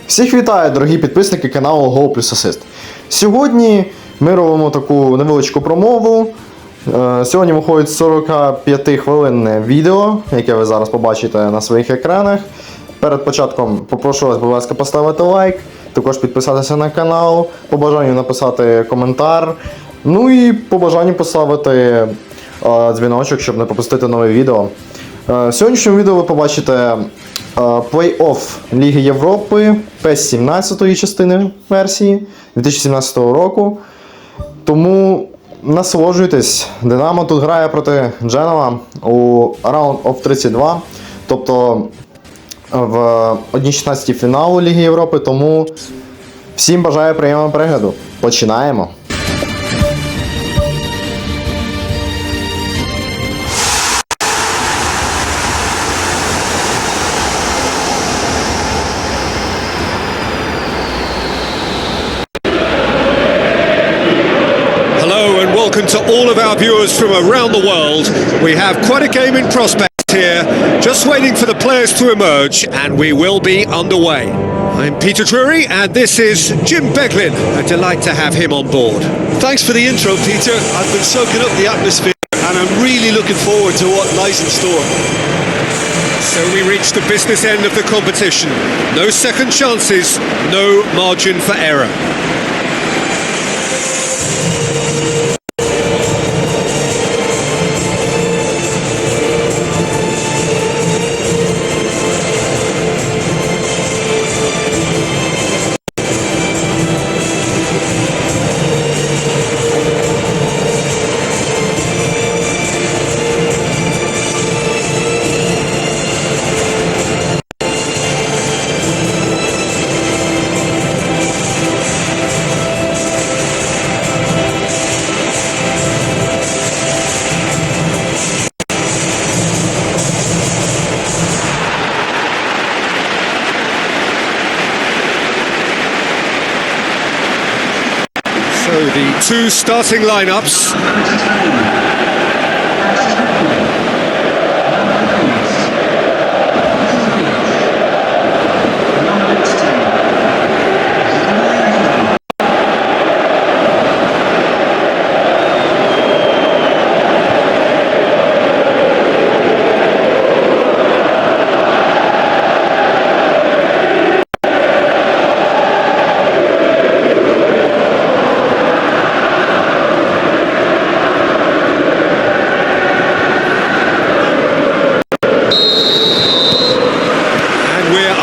Всіх вітаю, дорогі підписники каналу Go+Assist. Сьогодні ми робимо таку невеличку промову. Сьогодні виходить 45-хвилинне відео, яке ви зараз побачите на своїх екранах. Перед початком попрошу вас, будь ласка, поставити лайк, також підписатися на канал, по бажанню написати коментар, ну і по бажанню поставити дзвіночок, щоб не пропустити нове відео. В сьогоднішньому відео ви побачите плей-офф Ліги Європи PES 17 частини версії 2017 року. Тому насолоджуйтесь. Динамо тут грає проти Дженоа у Round of 32, тобто в 1/16 фіналу Ліги Європи, тому всім бажаю приємного перегляду. Починаємо! Welcome to all of our viewers from around the world. We have quite a game in prospect here, just waiting for the players to emerge, and we will be underway. I'm Peter Drury, and this is Jim Beglin. A delight to have him on board. Thanks for the intro, Peter. I've been soaking up the atmosphere, and I'm really looking forward to what lies in store. So we reach the business end of the competition. No second chances, no margin for error. So the two starting lineups.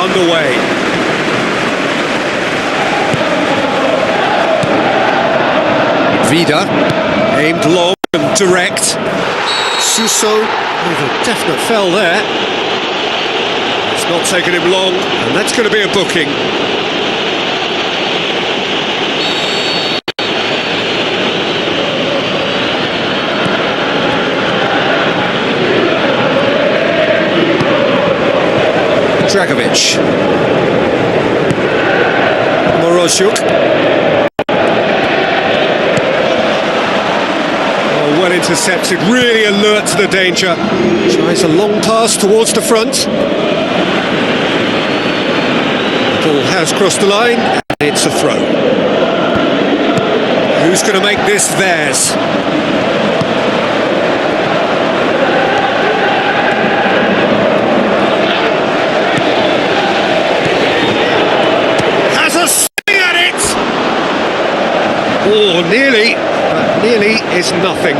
Underway. Vida, aimed long and direct. Suso with a definite fell there. It's not taken him long, and that's going to be a booking. Dragovic. Moroziuk. Oh, well intercepted, really alert to the danger. Tries a long pass towards the front. Ball has crossed the line, and it's a throw. Who's going to make this theirs? Oh, nearly, but nearly is nothing.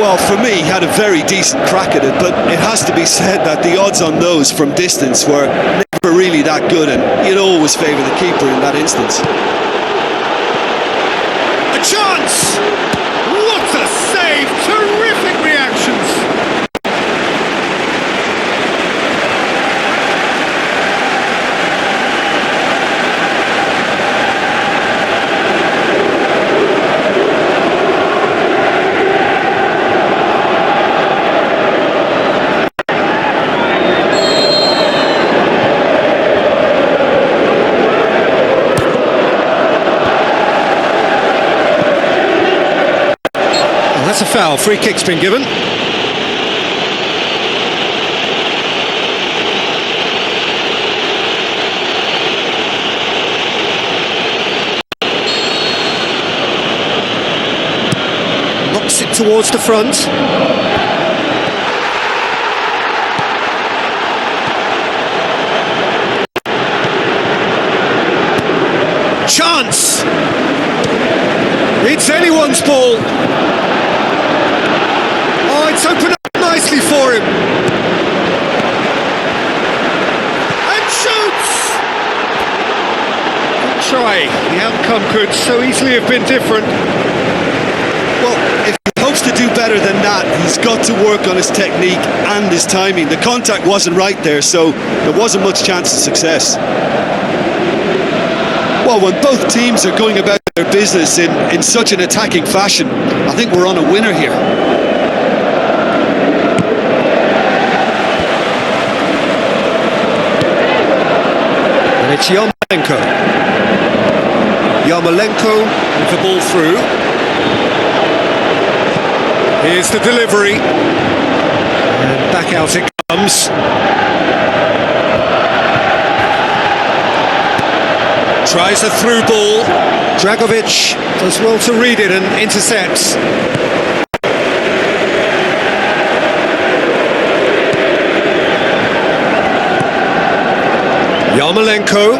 Well, for me, he had a very decent crack at it, but it has to be said that the odds on those from distance were never really that good, and you'd always favour the keeper in that instance. A chance! What a save! Terrific reactions! That's a foul. Free kick's been given. towards the front. Chance! It's anyone's ball. Oh, it's opened up nicely for him. And shoots! Good try. The outcome could so easily have been different. Well, if he hopes to do better than that, he's got to work on his technique and his timing. The contact wasn't right there, so there wasn't much chance of success. Well, when both teams are going about their business in such an attacking fashion, I think we're on a winner here. And it's Yarmolenko. Yarmolenko with the ball through. Here's the delivery. And back out it comes. Tries a through ball. Dragovic does well to read it and intercepts. Yarmolenko.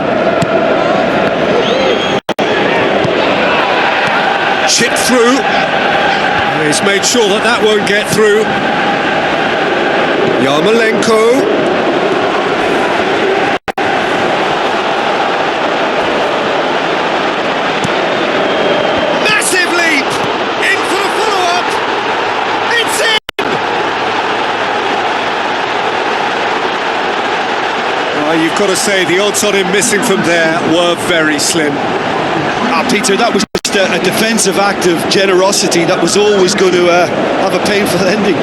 Chip through. And he's made sure that that won't get through. Yarmolenko. You've got to say the odds on him missing from there were very slim. Peter, that was just a defensive act of generosity that was always going to have a painful ending.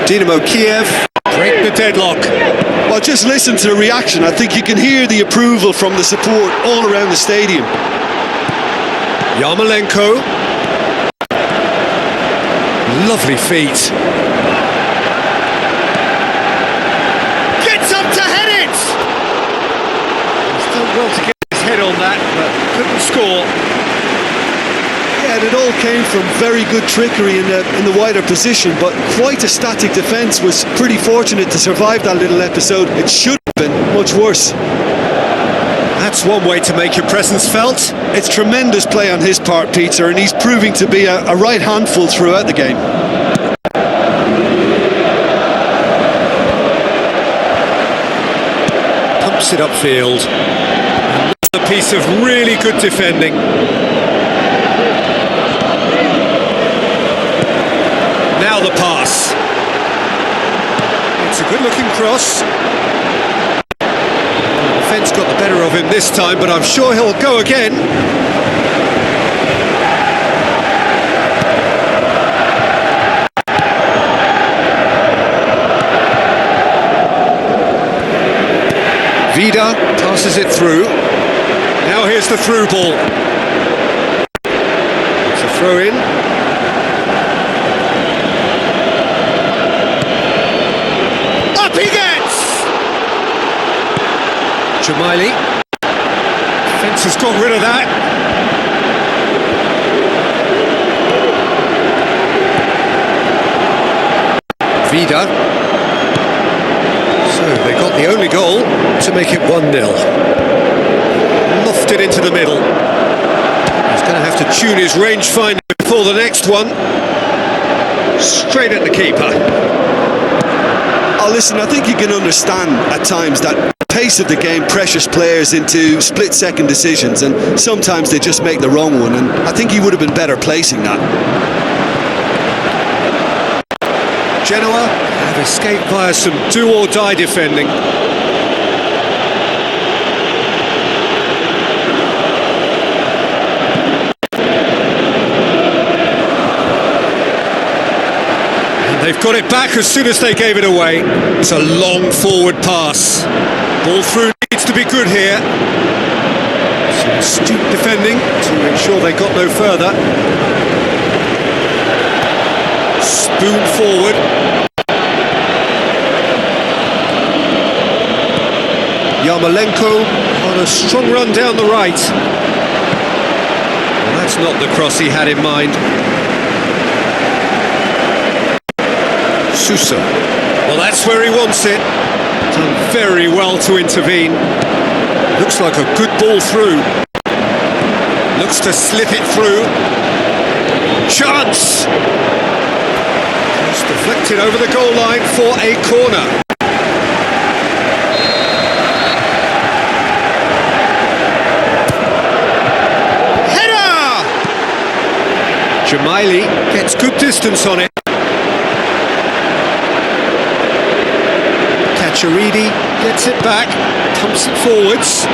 Dynamo Kiev break the deadlock. Well, just listen to the reaction. I think you can hear the approval from the support all around the stadium. Yarmolenko. Lovely feet. Gets up to head it! He's done well to get his head on that, but couldn't score. Yeah, and it all came from very good trickery in the wider position, but quite a static defence. Was pretty fortunate to survive that little episode. It should have been much worse. That's one way to make your presence felt. It's tremendous play on his part, Peter, and he's proving to be a right handful throughout the game. Pumps it upfield. Another piece of really good defending. Now the pass. It's a good-looking cross. The defence got the better of him this time, but I'm sure he'll go again. Vida passes it through. Now here's the through ball. It's a throw in. Jamili. Fence has got rid of that. Vida. So they got the only goal to make it 1-0. Lofted into the middle. He's going to have to tune his rangefinder before the next one. Straight at the keeper. Oh, listen, I think you can understand at times that pace of the game pressures players into split-second decisions, and sometimes they just make the wrong one, and I think he would have been better placing that. Дженоа have escaped via some do-or-die defending. got it back as soon as they gave it away. It's a long forward pass. Ball through needs to be good here. Some astute defending to ensure they got no further. Spoon forward. Yarmolenko on a strong run down the right. Well, that's not the cross he had in mind. Sousa. Well, that's where he wants it. Done very well to intervene. Looks like a good ball through. Looks to slip it through. Chance! Just deflected over the goal line for a corner. Jamaili gets good distance on it. Kacharidi gets it back, pumps it forwards.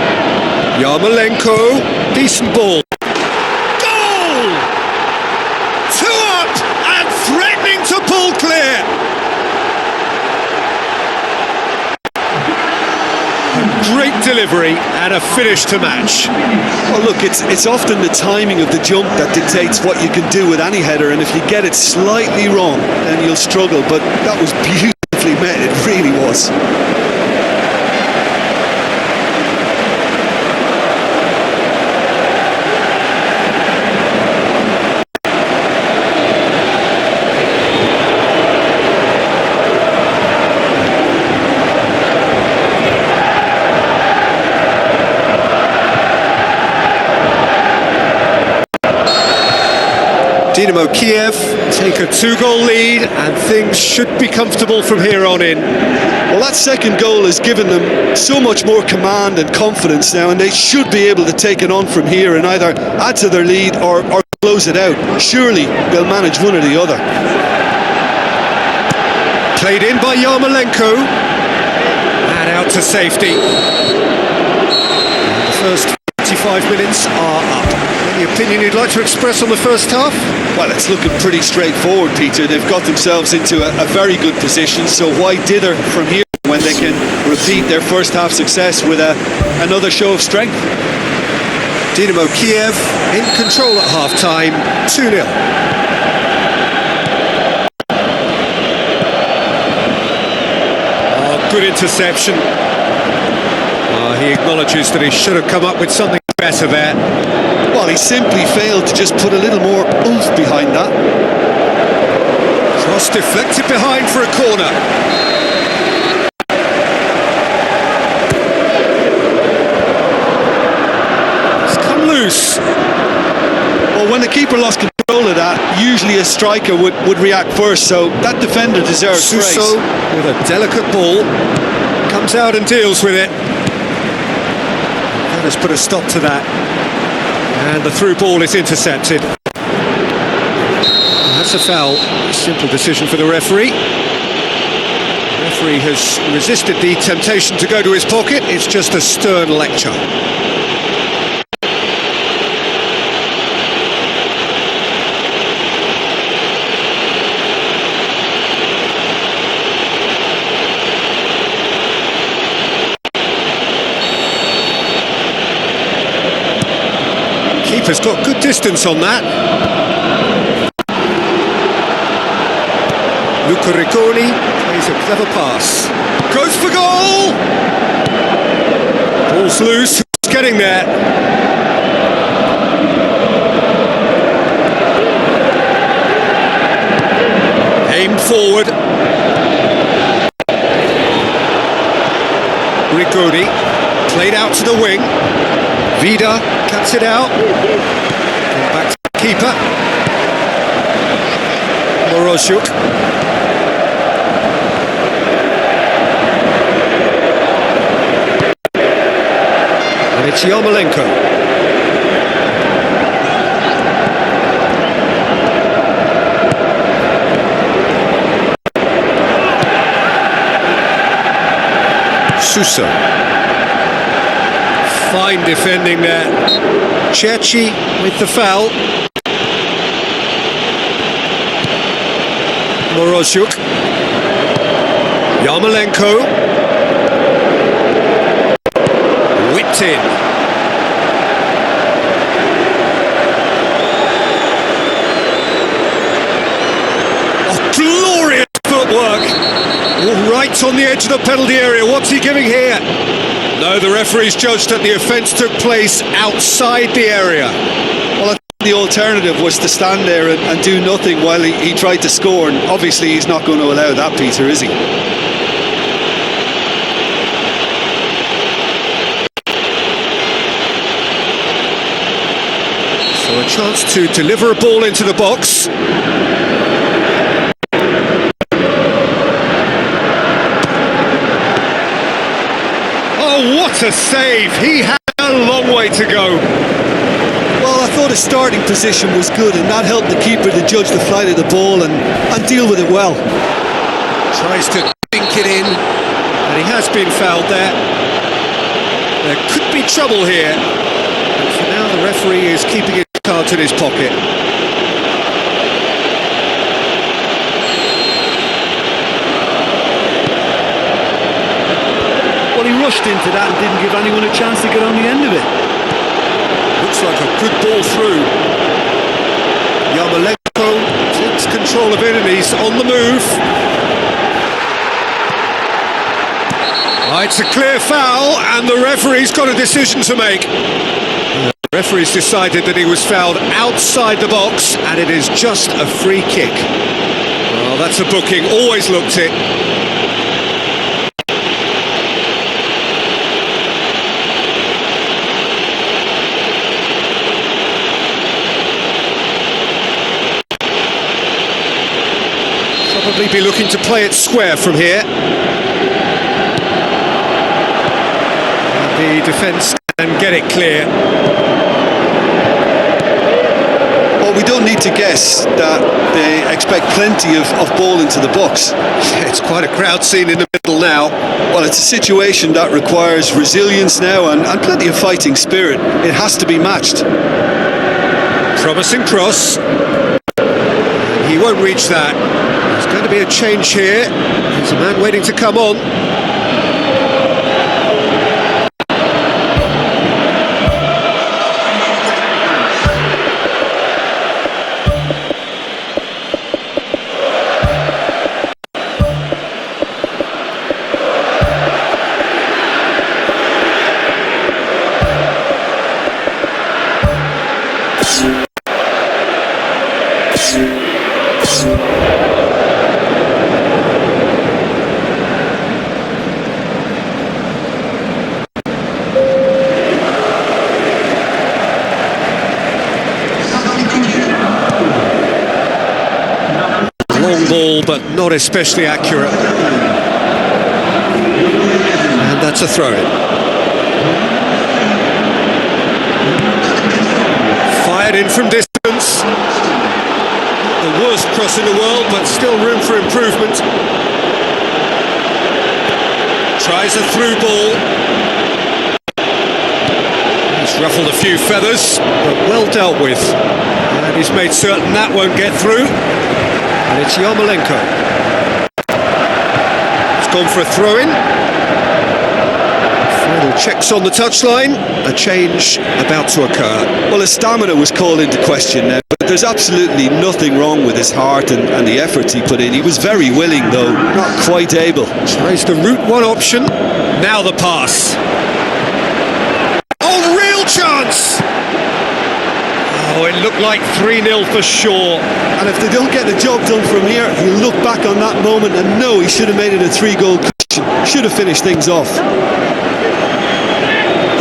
Yarmolenko, decent ball. Goal! 2 up and threatening to pull clear. Great delivery and a finish to match. Well, look, it's often the timing of the jump that dictates what you can do with any header, and if you get it slightly wrong, then you'll struggle. But that was beautifully met, it really was. Dynamo Kiev take a 2-goal lead and things should be comfortable from here on in. Well, that second goal has given them so much more command and confidence now, and they should be able to take it on from here and either add to their lead or close it out. Surely they'll manage one or the other. Played in by Yarmolenko and out to safety. The first 25 minutes are up. Any opinion you'd like to express on the first half? Well, it's looking pretty straightforward, Peter. They've got themselves into a very good position, so why dither from here when they can repeat their first half success with another show of strength? Dynamo Kiev in control at half-time, 2-0. Oh, good interception. He acknowledges that he should have come up with something better there. Well, he simply failed to just put a little more oomph behind that. Cross deflected behind for a corner. It's come loose. Well, when the keeper lost control of that, usually a striker would react first, so that defender deserves praise. Suso with a delicate ball comes out and deals with it. That has put a stop to that. And the through ball is intercepted. That's a foul. A simple decision for the referee. The referee has resisted the temptation to go to his pocket. It's just a stern lecture. Keeper's got good distance on that. Luca Ricconi plays a clever pass. Goes for goal! Ball's loose, who's getting there? Aimed forward. Ricconi played out to the wing. Vida cuts it out. Back to the keeper. Moroshuk. And it's Yarmolenko. Sousa. Fine defending there. Chechi with the foul. Moroziuk. Yarmolenko. Whipped in. Oh, glorious footwork. Right on the edge of the penalty area. What's he giving here? No, the referee's judged that the offence took place outside the area. Well, I think the alternative was to stand there and do nothing while he tried to score, and obviously he's not going to allow that, Peter, is he? So a chance to deliver a ball into the box. Oh, what a save! He had a long way to go. Well, I thought his starting position was good, and that helped the keeper to judge the flight of the ball and deal with it well. Tries to dink it in, and he has been fouled there. There could be trouble here. But for now, the referee is keeping his cards in his pocket. Well, he rushed into that and didn't give anyone a chance to get on the end of it. Looks like a good ball through. Yarmolenko takes control of it and he's on the move. It's a clear foul and the referee's got a decision to make. The referee's decided that he was fouled outside the box and it is just a free kick. Well, that's a booking, always looked it. Probably be looking to play it square from here. And the defence can get it clear. Well, we don't need to guess that they expect plenty of ball into the box. It's quite a crowd scene in the middle now. Well, it's a situation that requires resilience now and plenty of fighting spirit. It has to be matched. Promising cross. He won't reach that. There's going to be a change here. There's a man waiting to come on. Long ball, but not especially accurate. And that's a throw-in. Fired in from distance. The worst cross in the world, but still room for improvement. Tries a through ball. He's ruffled a few feathers, but well dealt with. And he's made certain that won't get through. And it's Yarmolenko. He's gone for a throw-in. Final checks on the touchline. A change about to occur. Well, his stamina was called into question now, but there's absolutely nothing wrong with his heart and the efforts he put in. He was very willing, though not quite able. Tries the route one option. Now the pass. Oh, real chance! Oh, it looked like 3-0 for sure. And if they don't get the job done from here, he'll look back on that moment and know he should have made it a 3-goal cushion. Should have finished things off.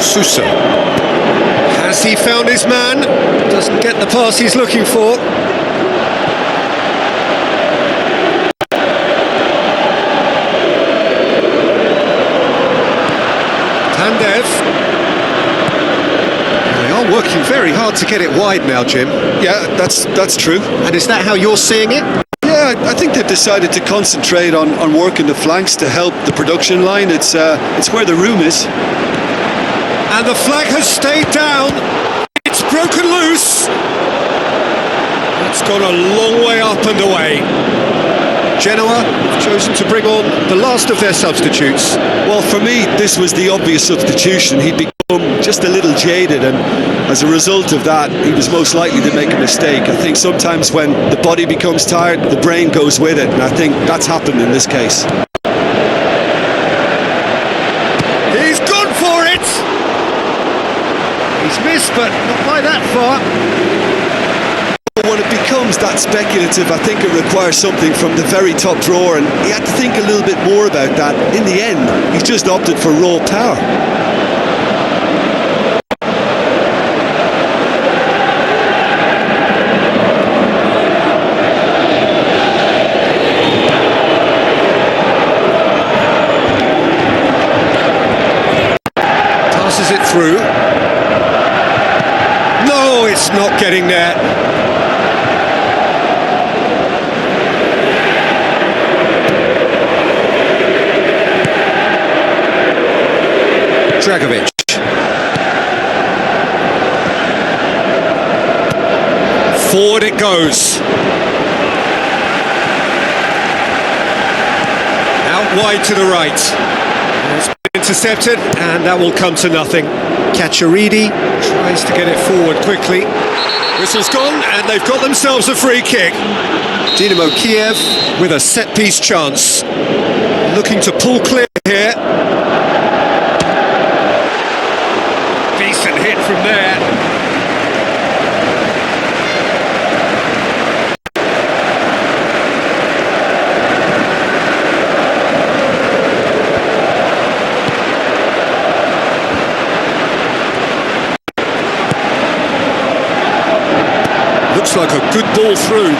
Sousa. Has he found his man? Doesn't get the pass he's looking for. Pandev. They are working very hard to get it wide now, Jim. Yeah, that's true. And is that how you're seeing it? Yeah, I think they've decided to concentrate on working the flanks to help the production line. It's where the room is. And the flag has stayed down. It's broken loose. It's gone a long way up and away. Genoa have chosen to bring on the last of their substitutes. Well, for me, this was the obvious substitution. He'd become just a little jaded, and as a result of that, he was most likely to make a mistake. I think sometimes when the body becomes tired, the brain goes with it, and I think that's happened in this case. He's gone for it! He's missed, but not by that far. When it becomes that speculative, I think it requires something from the very top drawer, and he had to think a little bit more about that. In the end, he's just opted for raw power. Passes it through. No, it's not getting there. Dragovic. Forward it goes. Out wide to the right. It's been intercepted, and that will come to nothing. Cacciaridi tries to get it forward quickly. Whistle's gone, and they've got themselves a free kick. Dynamo Kiev with a set-piece chance. Looking to pull clear here. Decent hit from there. Looks like a good ball through.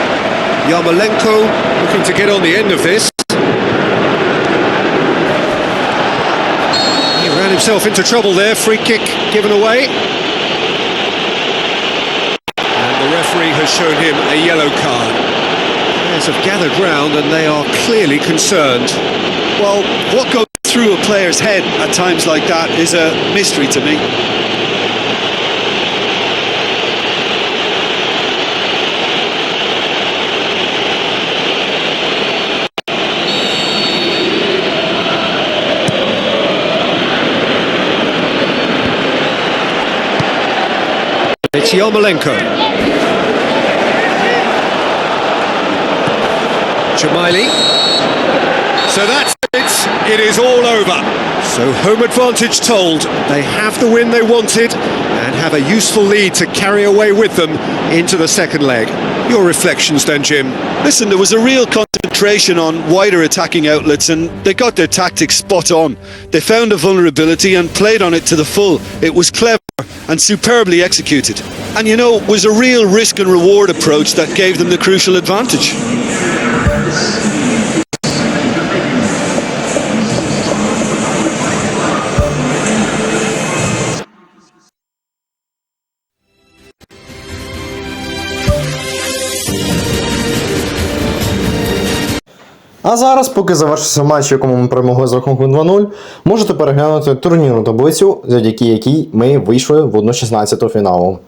Yarmolenko looking to get on the end of this. He ran himself into trouble there. Free kick given away. And the referee has shown him a yellow card. Players have gathered round and they are clearly concerned. Well, what goes through a player's head at times like that is a mystery to me. It's Yarmolenko. Jamaili. So that's it. It is all over. So home advantage told. They have the win they wanted and have a useful lead to carry away with them into the second leg. Your reflections then, Jim? Listen, there was a real concentration on wider attacking outlets, and they got their tactics spot on. They found a vulnerability and played on it to the full. It was clever and superbly executed. And you know, it was a real risk and reward approach that gave them the crucial advantage. А зараз, поки завершився матч, в якому ми перемогли з рахунком 2-0, можете переглянути турнірну таблицю, завдяки якій ми вийшли в 1/16 фіналу.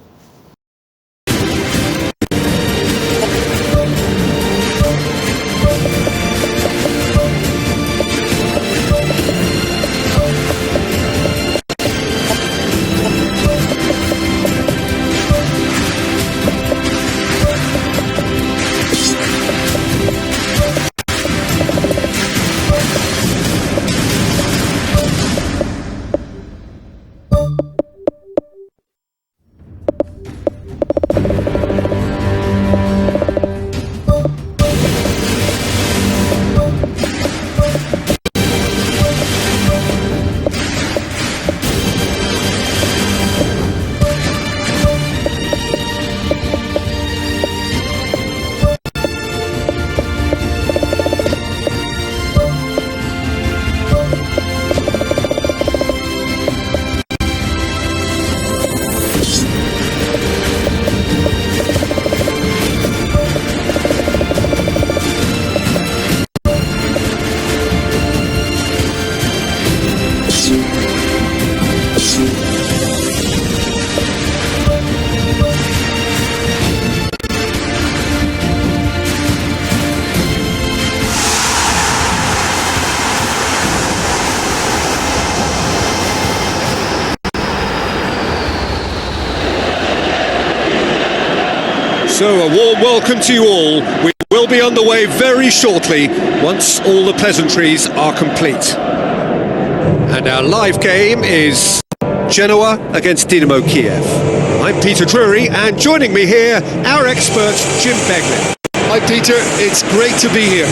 So a warm welcome to you all. We will be underway very shortly once all the pleasantries are complete. And our live game is Genoa against Dynamo Kiev. I'm Peter Drury, and joining me here, our expert Jim Beglin. Hi Peter, it's great to be here.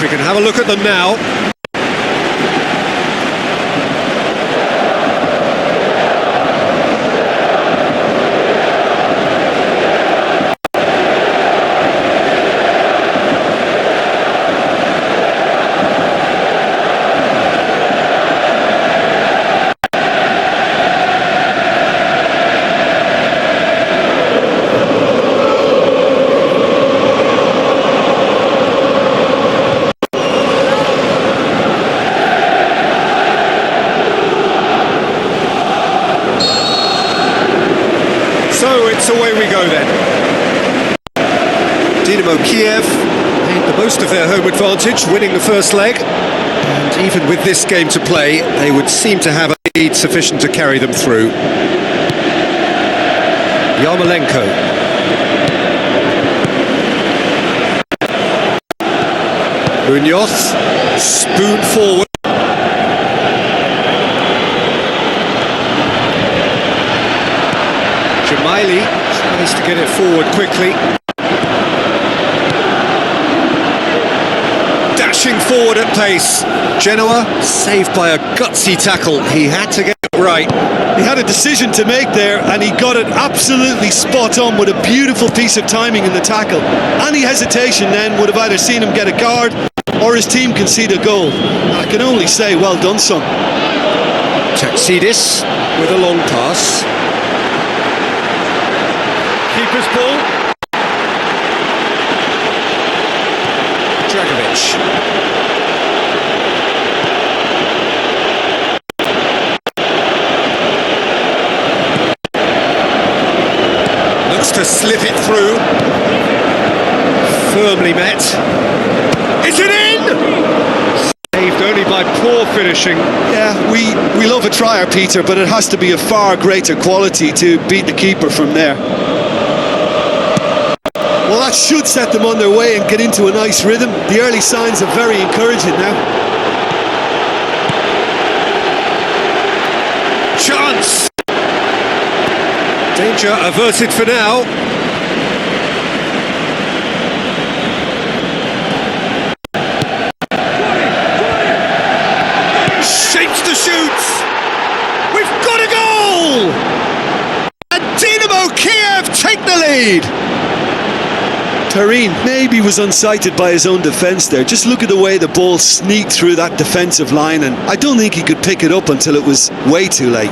We can have a look at them now. So away we go then. Dynamo Kiev made the most of their home advantage, winning the first leg. And even with this game to play, they would seem to have a lead sufficient to carry them through. Yarmolenko. Munoz, spoon forward. Miley tries to get it forward quickly. Dashing forward at pace. Genoa saved by a gutsy tackle. He had to get it right. He had a decision to make there and he got it absolutely spot on with a beautiful piece of timing in the tackle. Any hesitation then would have either seen him get a card or his team concede a goal. I can only say well done, son. Taxidis with a long pass. Keeper's ball. Dragovic. Looks to slip it through. Firmly met. Is it in? Saved only by poor finishing. Yeah, we love a trier, Peter, but it has to be a far greater quality to beat the keeper from there. Well, that should set them on their way and get into a nice rhythm. The early signs are very encouraging now. Chance! Danger averted for now. Shapes to shoot! We've got a goal! And Dynamo Kiev take the lead! Tareen maybe was unsighted by his own defence there. Just look at the way the ball sneaked through that defensive line, and I don't think he could pick it up until it was way too late.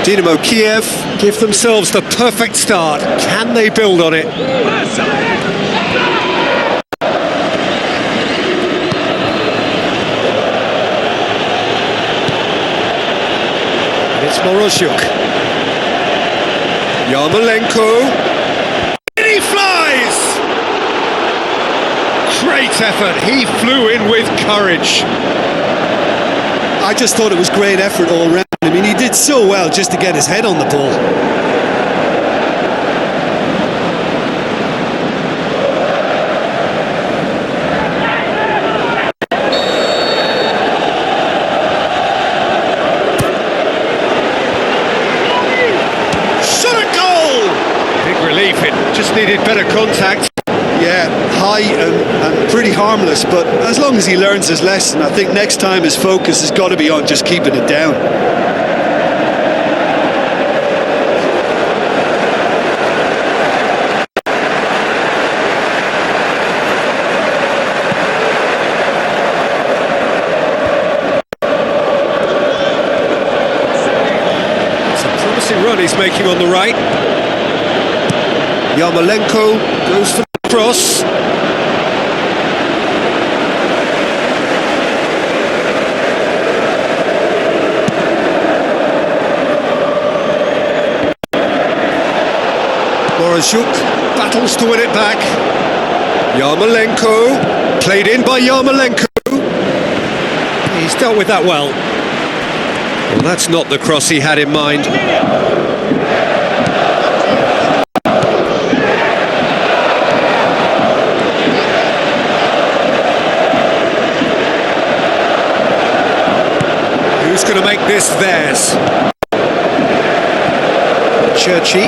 Dynamo Kiev give themselves the perfect start. Can they build on it? It's Morozyuk. Yarmolenko. And he flies! Great effort. He flew in with courage. I just thought it was great effort all round. I mean, he did so well just to get his head on the ball. made better contact. Yeah, high and pretty harmless, but as long as he learns his lesson, I think next time his focus has got to be on just keeping it down. Run he's making on the right. Yarmolenko goes for the cross. Morozhuk battles to win it back. Yarmolenko, played in by Yarmolenko. He's dealt with that well. Well, that's not the cross he had in mind. Who's going to make this theirs? Churchy.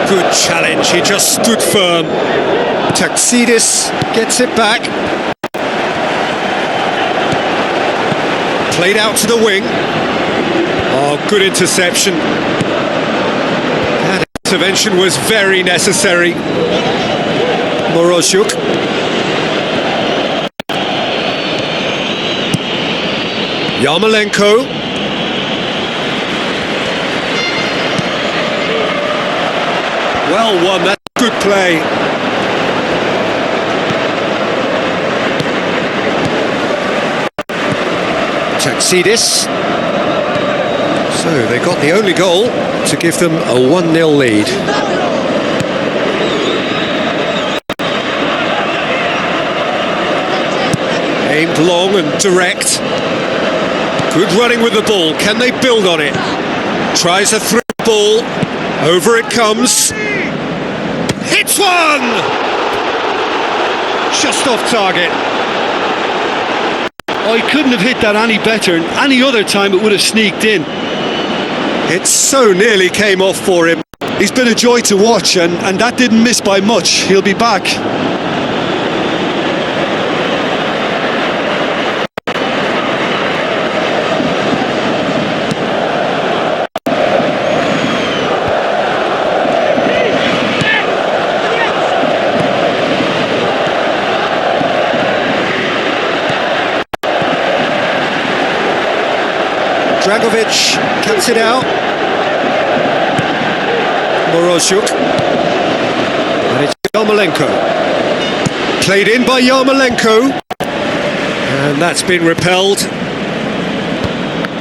Good challenge, he just stood firm. Taxidis gets it back. Played out to the wing. Oh, good interception. That intervention was very necessary. Morozhuk. Yarmolenko. Well won, that's good play. Taxidis. So they got the only goal to give them a 1-0 lead. Aimed long and direct. Good running with the ball. Can they build on it? Tries a through ball. Over it comes. Hits one! Just off target. Oh, he couldn't have hit that any better. Any other time it would have sneaked in. It so nearly came off for him. He's been a joy to watch, and that didn't miss by much. He'll be back. Dragovic cuts it out. Morozhuk. And it's Yarmolenko. Played in by Yarmolenko. And that's been repelled.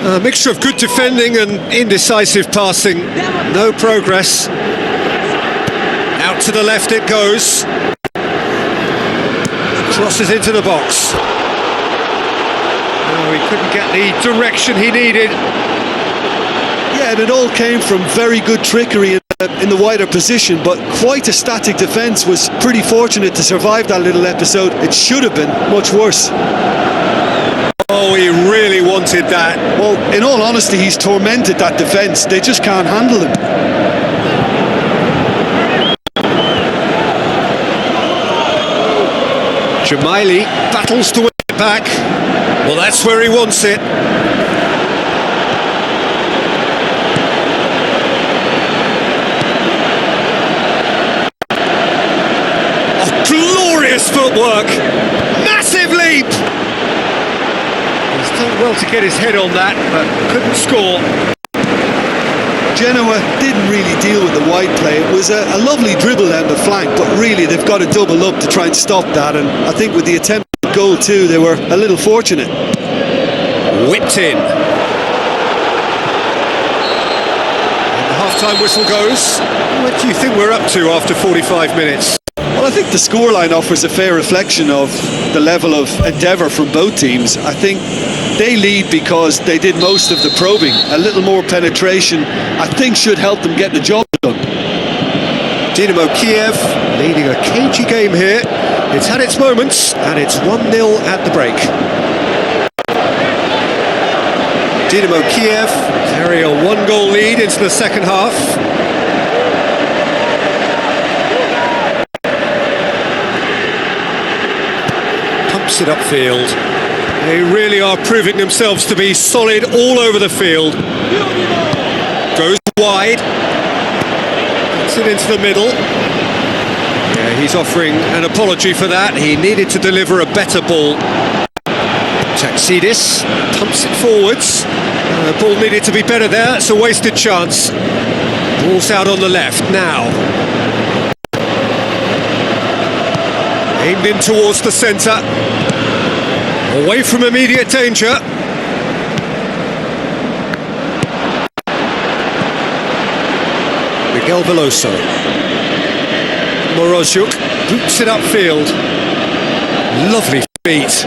A mixture of good defending and indecisive passing. No progress. Out to the left it goes. Crosses into the box. Oh, he couldn't get the direction he needed. Yeah, and it all came from very good trickery in the wider position, but quite a static defence. Was pretty fortunate to survive that little episode. It should have been much worse. Oh, he really wanted that. Well, in all honesty, he's tormented that defence. They just can't handle him. Jamaili battles to win it back. Well, that's where he wants it. Oh, glorious footwork. Massive leap. He's done well to get his head on that, but couldn't score. Genoa didn't really deal with the wide play. It was a lovely dribble down the flank, but really they've got to double up to try and stop that, and I think with the attempt at goal too, they were a little fortunate. Whipped in. And the half-time whistle goes. What do you think we're up to after 45 minutes? Well, I think the scoreline offers a fair reflection of the level of endeavour from both teams. I think they lead because they did most of the probing. A little more penetration, I think, should help them get the job done. Dynamo Kiev leading a cagey game here. It's had its moments, and it's 1-0 at the break. Dynamo Kiev carry a 1-goal lead into the second half. Puts it upfield. They really are proving themselves to be solid all over the field. Goes wide. Puts it into the middle. Yeah, he's offering an apology for that. He needed to deliver a better ball. Taxidis pumps it forwards. The ball needed to be better there. It's a wasted chance. Ball's out on the left now. Aimed in towards the centre. Away from immediate danger. Miguel Veloso. Moroziuk boots it upfield. Lovely feet.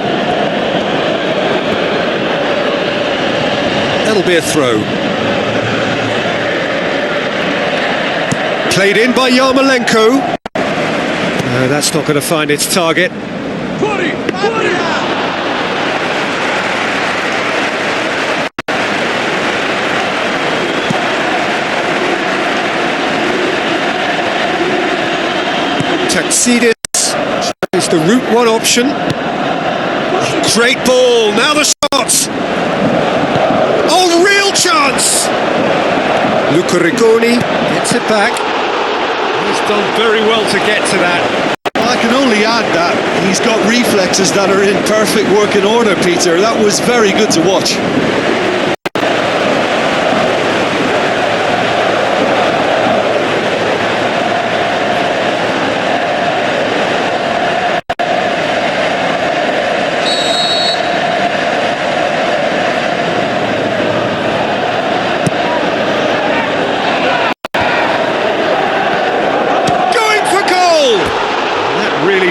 That'll be a throw. Played in by Yarmolenko. No, that's not going to find its target. Taxidis is the route one option. Great ball, now the shot! Oh, real chance! Luca Rigoni gets it back. He's done very well to get to that. I can only add that he's got reflexes that are in perfect working order, Peter. That was very good to watch.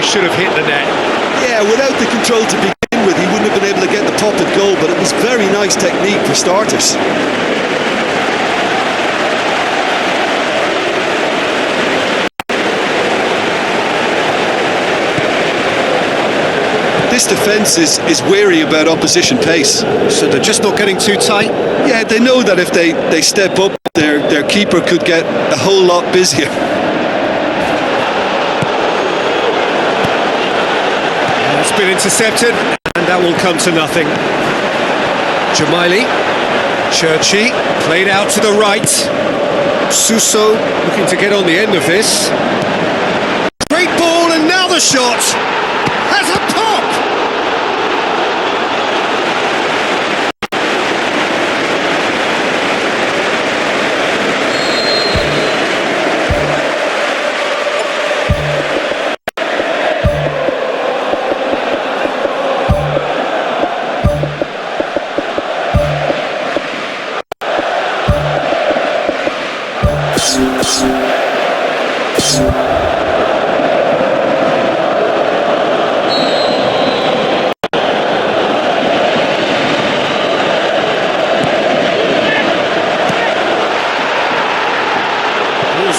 Should have hit the net. Yeah, without the control to begin with, he wouldn't have been able to get the pop and goal, but it was very nice technique for starters. This defence is wary about opposition pace. So they're just not getting too tight? Yeah, they know that if they step up, their keeper could get a whole lot busier. It's been intercepted, and that will come to nothing. Jamaili, Churchy, played out to the right. Suso looking to get on the end of this. Great ball, and now the shot has a pop!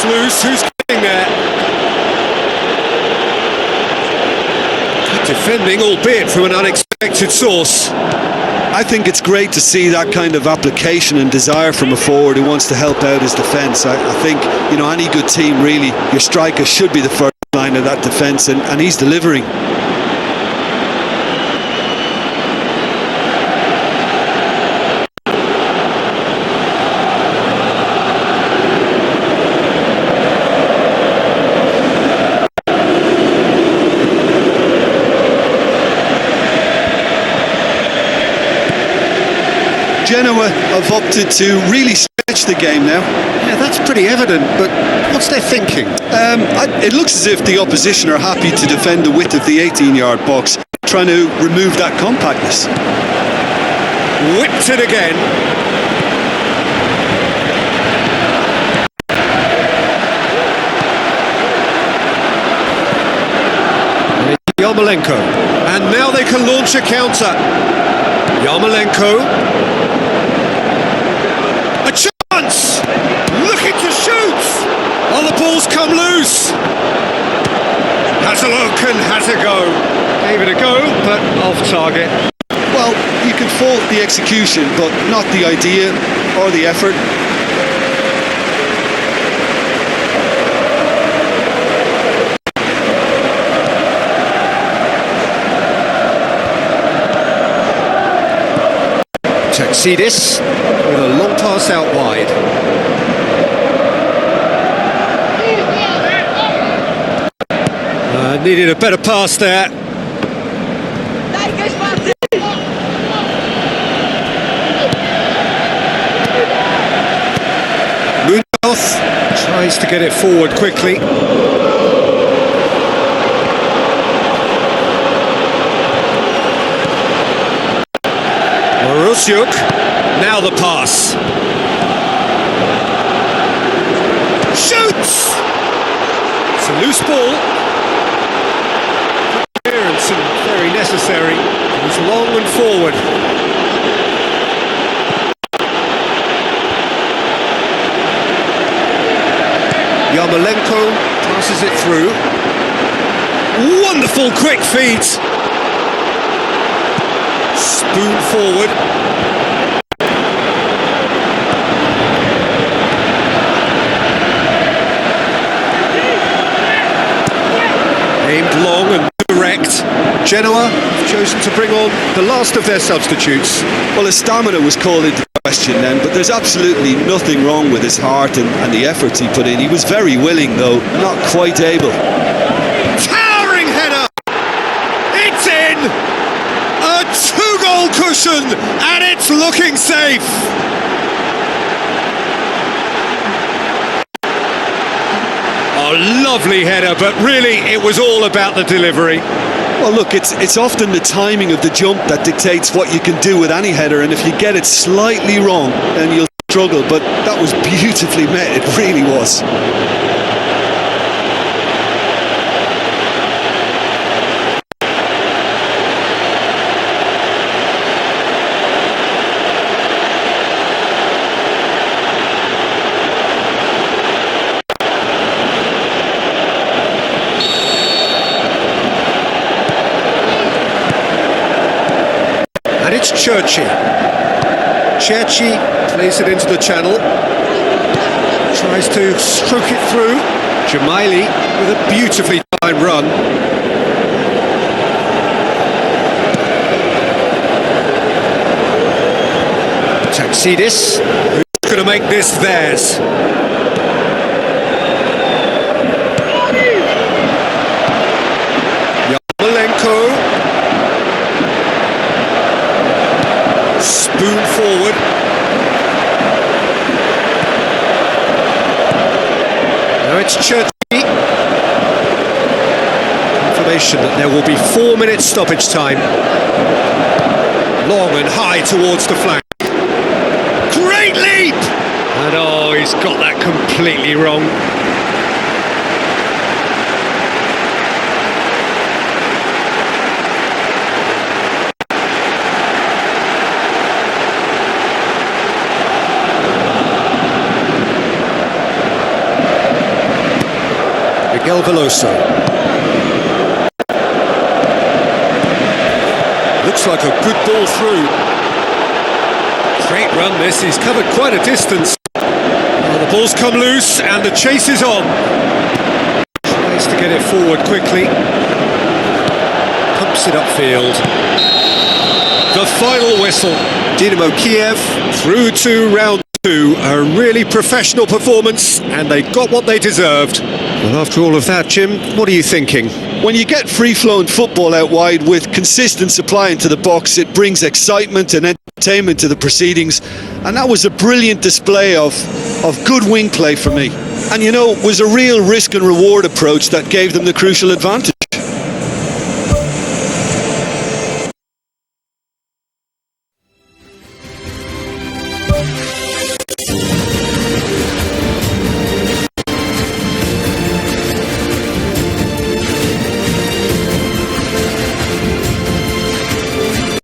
Loose, who's getting there? Good defending, albeit from an unexpected source. I think it's great to see that kind of application and desire from a forward who wants to help out his defence. I think, you know, any good team really, your striker should be the first line of that defence, and he's delivering. Genoa have opted to really stretch the game now. Yeah, that's pretty evident, but what's their thinking? It looks as if the opposition are happy to defend the width of the 18-yard box, trying to remove that compactness. Whipped it again. Yarmolenko, and now they can launch a counter. Yarmolenko. A chance! Looking to shoot! Oh, the ball's come loose! Has a look and has a go. Gave it a go, but off target. Well, you can fault the execution, but not the idea or the effort. see this with a long pass out wide. Needed a better pass there. Munoz tries to get it forward quickly. Marusyuk, now the pass. Shoots! It's a loose ball. Clearance and very necessary. It's long and forward. Yarmolenko passes it through. Wonderful quick feet. Spoon forward. Aimed long and direct. Jenoa have chosen to bring on the last of their substitutes. Well, his stamina was called into question then, but there's absolutely nothing wrong with his heart and the efforts he put in. He was very willing, though, not quite able. Towering header! It's in! A two-goal cushion, and it's looking safe! A lovely header, but really it was all about the delivery. Well, look, it's often the timing of the jump that dictates what you can do with any header, and if you get it slightly wrong, then you'll struggle, but that was beautifully met, it really was. It's Cherchi. Cherchi plays it into the channel. Tries to stroke it through. Jamaili with a beautifully timed run. Taxidis, who's going to make this theirs? Yarmolenko. Spoon forward. Now it's Cherchi. Confirmation that there will be 4 minutes stoppage time. Long and high towards the flank. Great leap! And oh, he's got that completely wrong. Miguel Veloso. Looks like a good ball through. Great run this, he's covered quite a distance. Well, the ball's come loose and the chase is on. Tries to get it forward quickly. Pumps it upfield. The final whistle. Dynamo Kiev through to round 2. A really professional performance and they got what they deserved. Well, after all of that, Jim, what are you thinking? When you get free-flowing football out wide with consistent supply into the box, it brings excitement and entertainment to the proceedings, and that was a brilliant display of good wing play for me. And you know, it was a real risk and reward approach that gave them the crucial advantage.